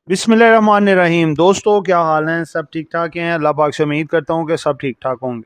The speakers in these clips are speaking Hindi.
बिस्मिल्लाहिर्रहमानिर्रहीम। दोस्तों, क्या हाल हैं? सब ठीक ठाक हैं? अल्लाह पाक से उम्मीद करता हूँ कि सब ठीक ठाक होंगे।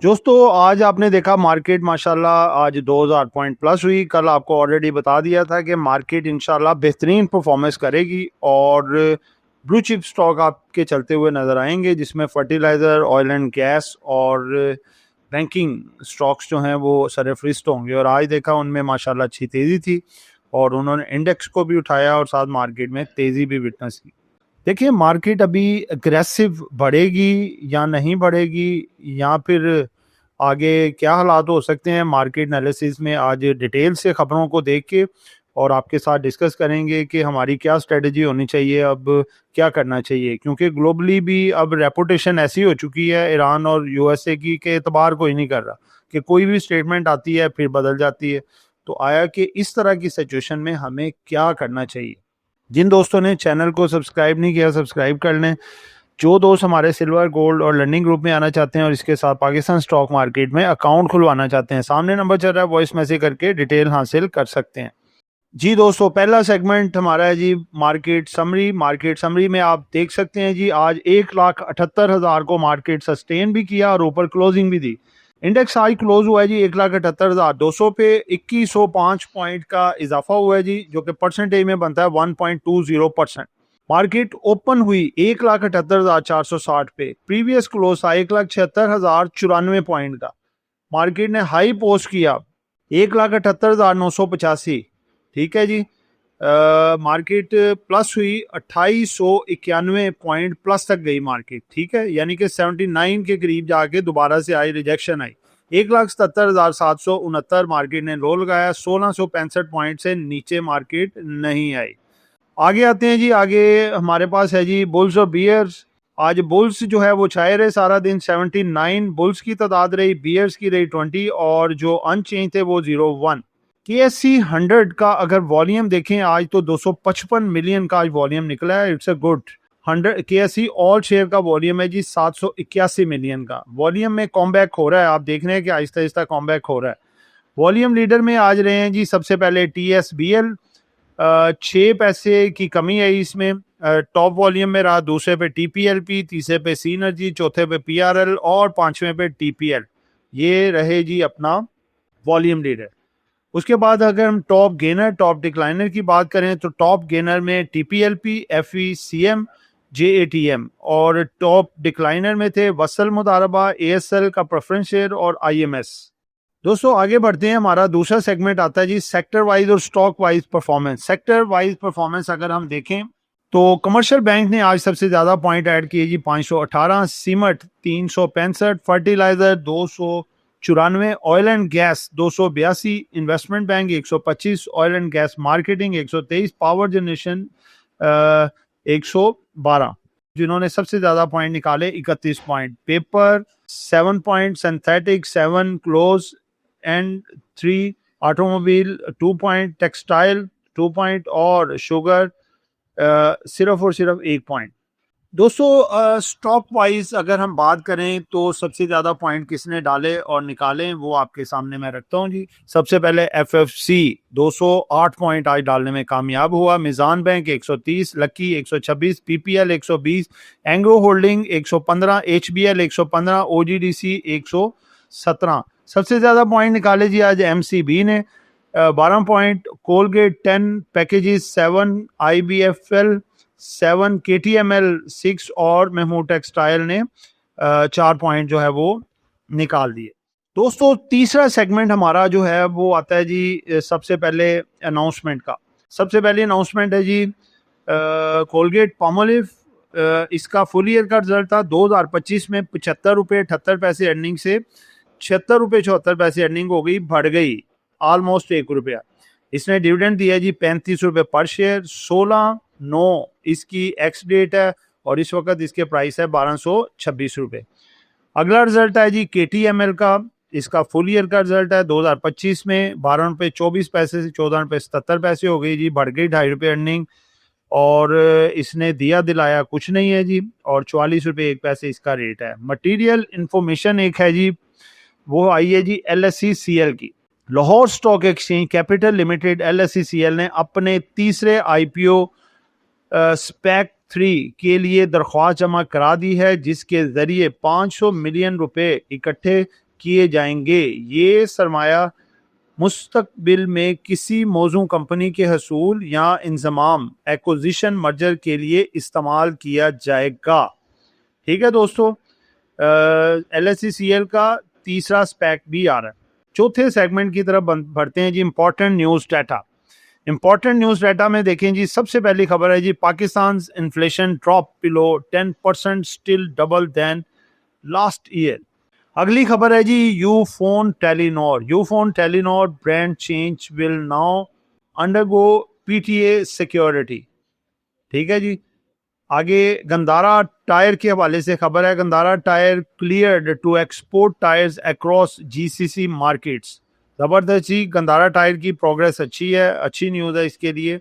दोस्तों, आज आपने देखा मार्केट माशाल्लाह आज 2000 पॉइंट प्लस हुई। कल आपको ऑलरेडी बता दिया था कि मार्केट इंशाल्लाह बेहतरीन परफॉर्मेंस करेगी और ब्लू चिप स्टॉक आपके चलते हुए नज़र आएंगे, जिसमें फर्टिलाइज़र, ऑयल एंड गैस और बैंकिंग स्टॉक्स जो हैं वो सरफरिस्त होंगे। और आज देखा उनमें माशाल्लाह अच्छी तेज़ी थी और उन्होंने इंडेक्स को भी उठाया और साथ मार्केट में तेज़ी भी विटनेस की। देखिए, मार्केट अभी अग्रेसिव बढ़ेगी या नहीं बढ़ेगी, या फिर आगे क्या हालात हो सकते हैं, मार्केट एनालिसिस में आज डिटेल से खबरों को देख के और आपके साथ डिस्कस करेंगे कि हमारी क्या स्ट्रेटजी होनी चाहिए, अब क्या करना चाहिए। क्योंकि ग्लोबली भी अब रेपुटेशन ऐसी हो चुकी है ईरान और यूएसए की कि एतबार कोई नहीं कर रहा, कि कोई भी स्टेटमेंट आती है फिर बदल जाती है। तो आया कि इस तरह की सिचुएशन में हमें क्या करना चाहिए। जिन दोस्तों ने चैनल को सब्सक्राइब नहीं किया, सब्सक्राइब कर लें। जो दोस्त हमारे सिल्वर, गोल्ड और लर्निंग ग्रुप में आना चाहते हैं और इसके साथ पाकिस्तान स्टॉक मार्केट में अकाउंट खुलवाना चाहते हैं, सामने नंबर चल रहा है, वॉइस मैसेज करके डिटेल हासिल कर सकते हैं। जी दोस्तों, पहला सेगमेंट हमारा है जी मार्केट समरी। मार्केट समरी में आप देख सकते हैं जी, आज 1,78,000 को मार्केट सस्टेन भी किया और ऊपर क्लोजिंग भी दी। इंडेक्स आज क्लोज हुआ है जी 1,78,200 पे। 2105 पॉइंट का इजाफा हुआ है जी, जो कि परसेंटेज में बनता है 1.20%। मार्केट ओपन हुई 1,78,460 पे। प्रीवियस क्लोज था 1,76,094 पॉइंट का। मार्केट ने हाई पोस्ट किया 1,78,985। ठीक है जी। मार्केट प्लस हुई 2891 पॉइंट प्लस तक गई मार्केट। ठीक है, यानी कि 79 के करीब जाके दोबारा से आई, रिजेक्शन आई। 1,77,769 मार्केट ने लो लगाया। 1665 पॉइंट से नीचे मार्केट नहीं आई। आगे आते हैं जी। आगे हमारे पास है जी बुल्स और बियर्स। आज बुल्स जो है वो छाए रहे सारा दिन। 79 बुल्स की तादाद रही, बियर्स की रही 20 और जो अनचेंज थे वो 01। KSE 100 का अगर वॉल्यूम देखें आज तो 255 मिलियन का आज वॉल्यूम निकला है। It's a good 100। KSE all share का वॉल्यूम है जी 781 मिलियन का। वॉल्यूम में कॉमबैक हो रहा है, आप देख रहे हैं कि आहिस्ता आहिस्ता कॉमबैक हो रहा है। वॉल्यूम लीडर में आज रहे हैं जी सबसे पहले TSBL, 6 पैसे की कमी है इसमें। टॉप वॉल्यूम में रहा। दूसरे पे TPLP, तीसरे पे सीनर्जी, चौथे पे PRL और पांचवें पे TPL। ये रहे जी अपना वॉल्यूम लीडर। उसके बाद अगर हम टॉप गेनर, टॉप डिक्लाइनर की बात करें तो टॉप गेनर में TPLP, FECM, JATM और टॉप डिक्लाइनर में थे वसल मुदारबा, ASL का प्रेफरेंस शेयर और IMS। दोस्तों, आगे बढ़ते हैं। हमारा दूसरा सेगमेंट आता है जी सेक्टर वाइज और stock wise performance. Sector wise performance अगर हम देखें तो कमर्शियल बैंक ने आज सबसे ज्यादा पॉइंट ऐड किए जी 518, cement 365, fertilizer 294, oil and gas 282, investment bank 125, oil and gas marketing 123, power generation 112। जिन्होंने सबसे ज्यादा पॉइंट निकाले 31 point. Paper 7 point, synthetic 7, close end 3, automobile 2 point, textile 2 point और शुगर सिर्फ और सिर्फ 1 पॉइंट। दोस्तों, स्टॉक वाइज अगर हम बात करें तो सबसे ज़्यादा पॉइंट किसने डाले और निकाले वो आपके सामने मैं रखता हूं जी। सबसे पहले FFC 208 पॉइंट आज डालने में कामयाब हुआ। Meezan bank 130, Lucky 126, PPL 120, Engro holding 115, HBL 115, OGDC 117। सबसे ज़्यादा पॉइंट निकाले जी आज MCB ने 12 point, Colgate 10, packages 7, IBFL 7, KTML 6 और महमूद टेक्सटाइल ने 4 पॉइंट जो है वो निकाल दिए। दोस्तों, तीसरा सेगमेंट हमारा जो है वो आता है जी सबसे पहले अनाउंसमेंट का। सबसे पहले अनाउंसमेंट है जी कोलगेट पामोलिव। इसका फुल ईयर का रिजल्ट था 2025 में 75 रुपये 78 पैसे अर्निंग से 76 रुपये 74 पैसे अर्निंग हो गई, बढ़ गई ऑलमोस्ट 1 रुपया। इसने डिविडेंड दिया जी 35 रुपये पर शेयर। 16/9 इसकी एक्स डेट है और इस वक्त इसके प्राइस है 1226 रुपये। अगला रिजल्ट है जी KTML का। इसका फुल ईयर का रिजल्ट है 2025 में 12 रुपये 24 पैसे से 14 रुपये 77 पैसे हो गई जी, बढ़ गई 2.5 रुपये अर्निंग। और इसने दिया दिलाया कुछ नहीं है जी, और 44 रुपये 1 पैसे इसका रेट है। मटीरियल इंफॉर्मेशन एक है जी, वो आई है जी LSECL की। Lahore stock exchange capital limited LSECL ने अपने तीसरे IPO स्पेक 3 के लिए दरख्वास्त जमा करा दी है, जिसके ज़रिए 500 मिलियन रुपए इकट्ठे किए जाएंगे। ये सरमाया मुस्तकबिल में किसी मौजू कंपनी के हसूल या इंजमाम एक्विजिशन मर्जर के लिए इस्तेमाल किया जाएगा। ठीक है दोस्तों, LSECL का तीसरा स्पैक भी आ रहा है। चौथे सेगमेंट की तरफ बढ़ते हैं जी, important news data. Important news data में देखें जी, सबसे पहली खबर है जी, Pakistan inflation drop below 10%, still double than last year. अगली खबर है जी, Ufone Telenor brand change will now undergo PTA security. ठीक है जी। आगे गंदारा टायर के हवाले से खबर है, Ghandhara tyre cleared to export tyres across GCC markets. ज़बरदस्त जी, गंदारा टायर की प्रोग्रेस अच्छी है, अच्छी न्यूज़ है इसके लिए।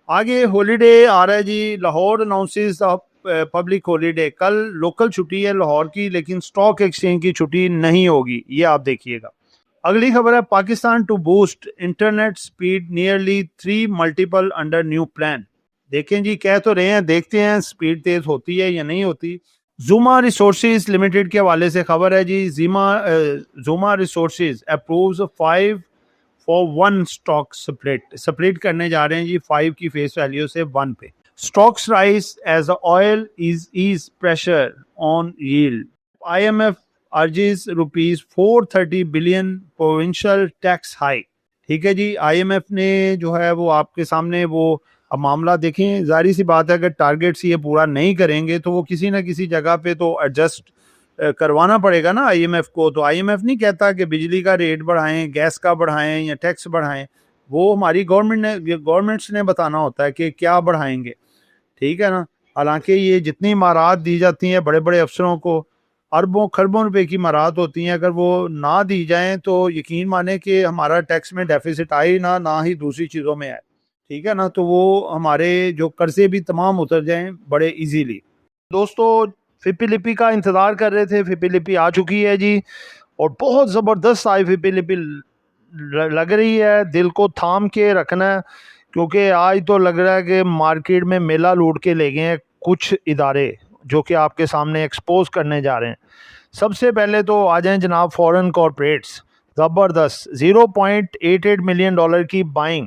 आगे हॉलीडे आ रहा है जी, लाहौर अनाउंसेस पब्लिक हॉलीडे। कल लोकल छुट्टी है लाहौर की, लेकिन स्टॉक एक्सचेंज की छुट्टी नहीं होगी, ये आप देखिएगा। अगली खबर है, Pakistan to boost internet speed nearly 3 multiple under new plan. देखें जी, कह तो रहे हैं, देखते हैं स्पीड तेज होती है या नहीं होती। जुमा रिसोर्सेज लिमिटेड के हवाले से खबर है जी, जुमा resources approves 5 for 1 stock split करने जा रहे हैं जी, 5 की फेस वैल्यू से 1 पे। Stocks rise as oil is pressure on yield. IMF urges ₹430 billion provincial tax hike. ठीक है जी, IMF ने जो है वो आपके सामने वो अब मामला देखें, जारी सी बात है अगर टारगेट्स ये पूरा नहीं करेंगे तो वो किसी ना किसी जगह पे तो एडजस्ट करवाना पड़ेगा ना IMF को। तो IMF नहीं कहता कि बिजली का रेट बढ़ाएं, गैस का बढ़ाएं या टैक्स बढ़ाएं, वो हमारी गवर्नमेंट्स ने बताना होता है कि क्या बढ़ाएंगे। ठीक है ना। हालांकि ये जितनी इमारात दी जाती हैं बड़े बड़े अफसरों को, अरबों खरबों रुपए की इमारात होती हैं, अगर वो ना दी जाएं तो यकीन माने कि हमारा टैक्स में डेफिसिट आए ना ही दूसरी चीज़ों में आए। ठीक है ना। तो वो हमारे जो कर्जे भी तमाम उतर जाएं बड़े इजीली। दोस्तों, फिपी का इंतज़ार कर रहे थे, फिपी आ चुकी है जी, और बहुत ज़बरदस्त आई फिपी लग रही है, दिल को थाम के रखना है, क्योंकि आज तो लग रहा है कि मार्केट में मेला लूट के ले गए हैं कुछ इदारे, जो कि आपके सामने एक्सपोज करने जा रहे हैं। सबसे पहले तो आ जाएं जनाब फॉरेन कॉरपोरेट्स, ज़बरदस्त $0.88 मिलियन की बाइंग,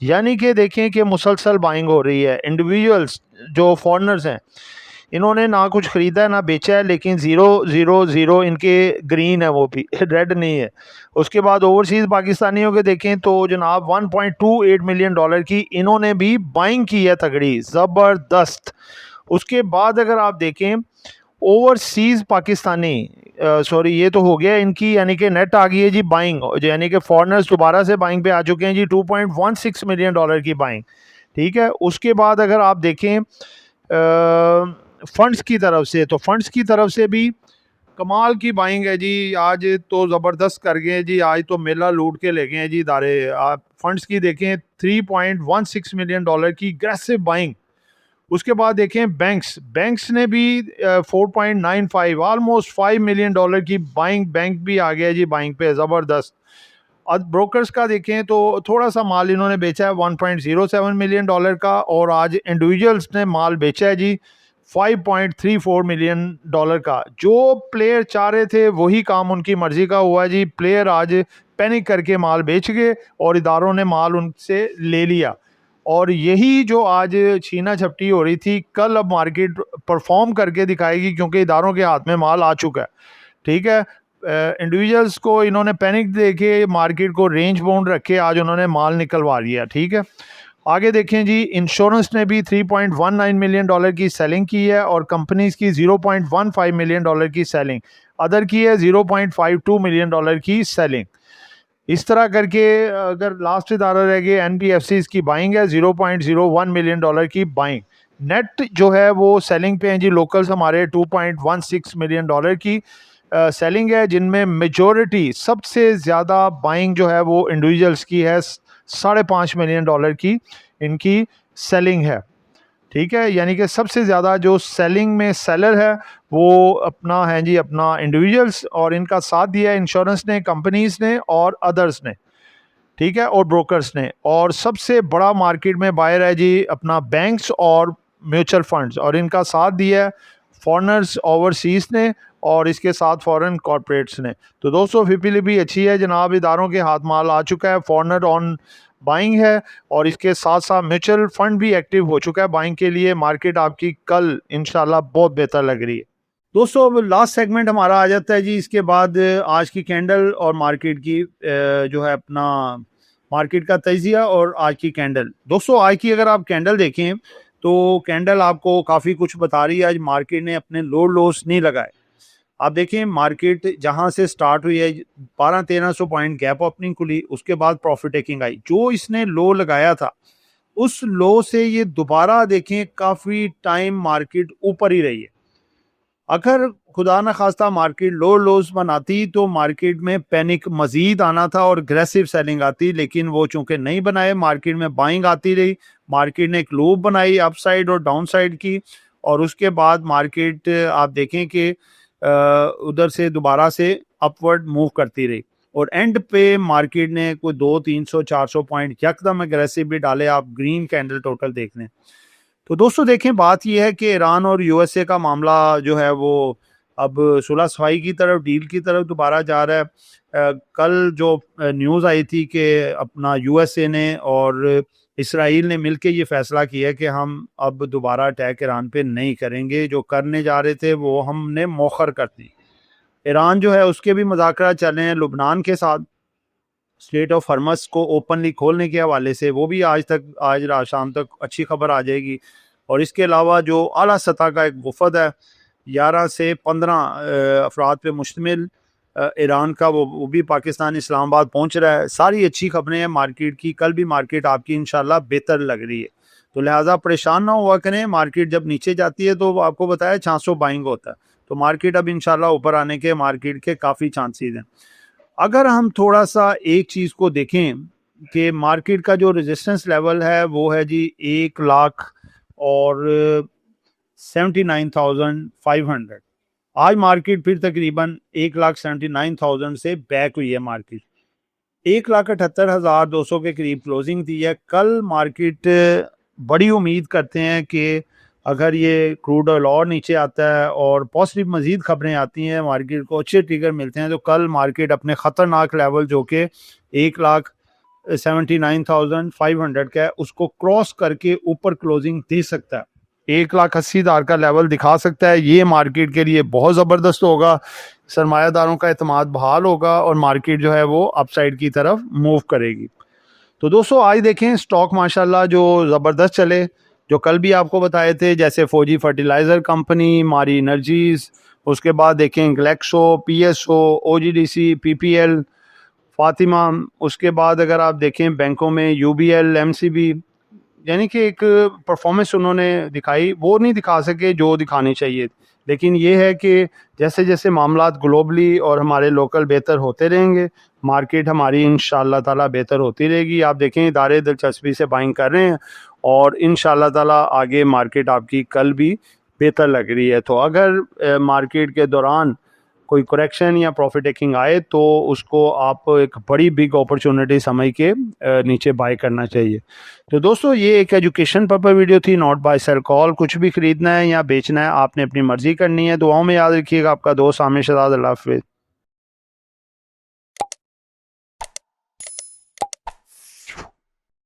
यानी कि देखें कि मुसलसल बाइंग हो रही है। इंडिविजुअल्स जो फॉरेनर्स हैं, इन्होंने ना कुछ ख़रीदा है ना बेचा है, लेकिन 000 इनके ग्रीन है, वो भी रेड नहीं है। उसके बाद ओवरसीज़ पाकिस्तानियों के देखें तो जनाब $1.28 मिलियन की इन्होंने भी बाइंग की है, तगड़ी ज़बरदस्त। उसके बाद अगर आप देखें ओवरसीज़ पाकिस्तानी, सॉरी ये तो हो गया इनकी, यानी कि नेट आ गई है जी बाइंग, यानी कि फॉरेनर्स दोबारा से बाइंग पे आ चुके हैं जी, $2.16 मिलियन की बाइंग। ठीक है। उसके बाद अगर आप देखें फंड्स की तरफ से, तो फंड्स की तरफ से भी कमाल की बाइंग है जी, आज तो ज़बरदस्त कर गए जी, आज तो मेला लूट के ले गए हैं जी इदारे। आप फंड्स की देखें $3.16 मिलियन की एग्रेसिव बाइंग। उसके बाद देखें बैंक्स ने भी 4.95 ऑलमोस्ट $5 मिलियन की बाइंग, बैंक भी आ गया जी बाइंग पे, ज़बरदस्त। अब ब्रोकर्स का देखें तो थोड़ा सा माल इन्होंने बेचा है $1.07 मिलियन का, और आज इंडिविजुअल्स ने माल बेचा है जी $5.34 मिलियन का। जो प्लेयर चाह रहे थे वही काम उनकी मर्जी का हुआ जी, प्लेयर आज पैनिक करके माल बेच गए और इदारों ने माल उनसे ले लिया, और यही जो आज छीना झपटी हो रही थी, कल अब मार्केट परफॉर्म करके दिखाएगी, क्योंकि इदारों के हाथ में माल आ चुका है। ठीक है। इंडिविजुअल्स को इन्होंने पैनिक देके मार्केट को रेंज बाउंड रखे, आज उन्होंने माल निकलवा लिया। ठीक है। आगे देखें जी, इंश्योरेंस ने भी $3.19 मिलियन की सेलिंग की है, और कंपनीज की $0.15 मिलियन की सेलिंग, अदर की है $0.52 मिलियन की सेलिंग। इस तरह करके अगर लास्ट इदारा रह गए NBFCs की बाइंग है $0.01 मिलियन की बाइंग। नेट जो है वो सेलिंग पे हैं जी, लोकल्स हमारे $2.16 मिलियन की सेलिंग है, जिनमें मेजॉरिटी सबसे ज़्यादा बाइंग जो है वो इंडिविजुअल्स की है, $5.5 मिलियन की इनकी सेलिंग है। ठीक है। यानी कि सबसे ज़्यादा जो सेलिंग में सेलर है वो अपना है जी, अपना इंडिविजुअल्स, और इनका साथ दिया है इंश्योरेंस ने, कंपनीज ने और अदर्स ने। ठीक है। और ब्रोकर्स ने, और सबसे बड़ा मार्केट में बायर है जी अपना बैंक्स और म्यूचुअल फंड्स, और इनका साथ दिया है फॉरेनर्स ओवरसीज ने और इसके साथ फॉरेन कॉर्पोरेट्स ने। तो दोस्तों फिपिली भी अच्छी है जनाब, इदारों के हाथ माल आ चुका है, फॉरेनर ऑन बाइंग है और इसके साथ साथ म्यूचुअल फंड भी एक्टिव हो चुका है बाइंग के लिए। मार्केट आपकी कल इंशाल्लाह बहुत बेहतर लग रही है। दोस्तों अब लास्ट सेगमेंट हमारा आ जाता है जी, इसके बाद आज की कैंडल और मार्केट की जो है अपना मार्केट का तजिया और आज की कैंडल। दोस्तों आज की अगर आप कैंडल देखें तो कैंडल आपको काफ़ी कुछ बता रही है। आज मार्केट ने अपने लोस नहीं लगाए। आप देखें मार्केट जहां से स्टार्ट हुई है 1200-1300 पॉइंट गैप ओपनिंग खुली, उसके बाद प्रॉफिट टेकिंग आई। जो इसने लो लगाया था उस लो से ये दोबारा देखें काफ़ी टाइम मार्केट ऊपर ही रही है। अगर खुदा न खास्ता मार्केट लोस बनाती तो मार्केट में पैनिक मजीद आना था और अग्रेसिव सेलिंग आती, लेकिन वो चूंकि नहीं बनाए, मार्केट में बाइंग आती रही। मार्केट ने एक लूप बनाई अपसाइड और डाउन साइड की और उसके बाद मार्केट आप देखें कि उधर से दोबारा से अपवर्ड मूव करती रही और एंड पे मार्केट ने कोई 200-300-400 पॉइंट यकदम अग्रेसिव भी डाले। आप ग्रीन कैंडल टोटल देख लें। तो दोस्तों देखें बात यह है कि ईरान और यूएसए का मामला जो है वो अब सुलह सफाई की तरफ, डील की तरफ दोबारा जा रहा है। कल जो न्यूज़ आई थी कि अपना यूएसए ने और इसराइल ने मिलकर ये फैसला किया कि हम अब दोबारा अटैक ईरान पे नहीं करेंगे, जो करने जा रहे थे वो हमने मौखर कर दी। ईरान जो है उसके भी मुज़ाकरा चल रहे हैं लुबनान के साथ स्टेट ऑफ हरमस को ओपनली खोलने के हवाले से, वो भी आज रात शाम तक अच्छी खबर आ जाएगी। और इसके अलावा जो आला सतह का एक वफद है 11 से 15 अफराद पे मुश्तमिल ईरान का, वो भी पाकिस्तान इस्लामाबाद पहुंच रहा है। सारी अच्छी खबरें हैं मार्केट की। कल भी मार्केट आपकी इंशाल्लाह बेहतर लग रही है, तो लिहाजा परेशान ना हुआ करें। मार्केट जब नीचे जाती है तो आपको बताया 600 बाइंग होता है, तो मार्केट अब इंशाल्लाह ऊपर आने के मार्केट के काफ़ी चांसेस हैं। अगर हम थोड़ा सा एक चीज़ को देखें कि मार्केट का जो रेजिस्टेंस लेवल है वो है जी 1,79,500। आज मार्केट फिर तकरीबन 1,79,000 से बैक हुई है। मार्केट 1,78,200 के करीब क्लोजिंग दी है। कल मार्केट बड़ी उम्मीद करते हैं कि अगर ये क्रूड ऑयल और नीचे आता है और पॉजिटिव मजीद खबरें आती हैं, मार्केट को अच्छे ट्रिगर मिलते हैं, तो कल मार्केट अपने ख़तरनाक लेवल जो कि 1,79,500 का है उसको क्रॉस करके ऊपर क्लोजिंग दे सकता है। 1,80,000 का लेवल दिखा सकता है। ये मार्केट के लिए बहुत ज़बरदस्त होगा, सरमायादारों का एतमाद बहाल होगा और मार्केट जो है वो अपसाइड की तरफ मूव करेगी। तो दोस्तों आज देखें स्टॉक माशाल्लाह जो ज़बरदस्त चले, जो कल भी आपको बताए थे, जैसे फौजी फर्टिलाइज़र कंपनी, मारी एनर्जीज, उसके बाद देखें Glaxo, PSO, OGDC, PPL, Fatima, उसके बाद अगर आप देखें बैंकों में यूबीएल, एमसीबी, यानी कि एक परफॉर्मेंस उन्होंने दिखाई, वो नहीं दिखा सके जो दिखानी चाहिए। लेकिन ये है कि जैसे जैसे मामलात ग्लोबली और हमारे लोकल बेहतर होते रहेंगे, मार्केट हमारी इंशाल्लाह ताला बेहतर होती रहेगी। आप देखें इदारे दिलचस्पी से बाइंग कर रहे हैं और इंशाल्लाह ताला आगे मार्केट आपकी कल भी बेहतर लग रही है। तो अगर मार्केट के दौरान कोई करेक्शन या प्रॉफिट टेकिंग आए तो उसको आप एक बड़ी बिग अपॉर्चुनिटी समझ के नीचे बाय करना चाहिए। तो दोस्तों ये एक एजुकेशन पर्पस वीडियो थी, नॉट बाय सेल कॉल। कुछ भी खरीदना है या बेचना है आपने अपनी मर्जी करनी है। दुआओं में याद रखिएगा। आपका दोस्त आमिर शहजाद। अल्लाह हाफिज़।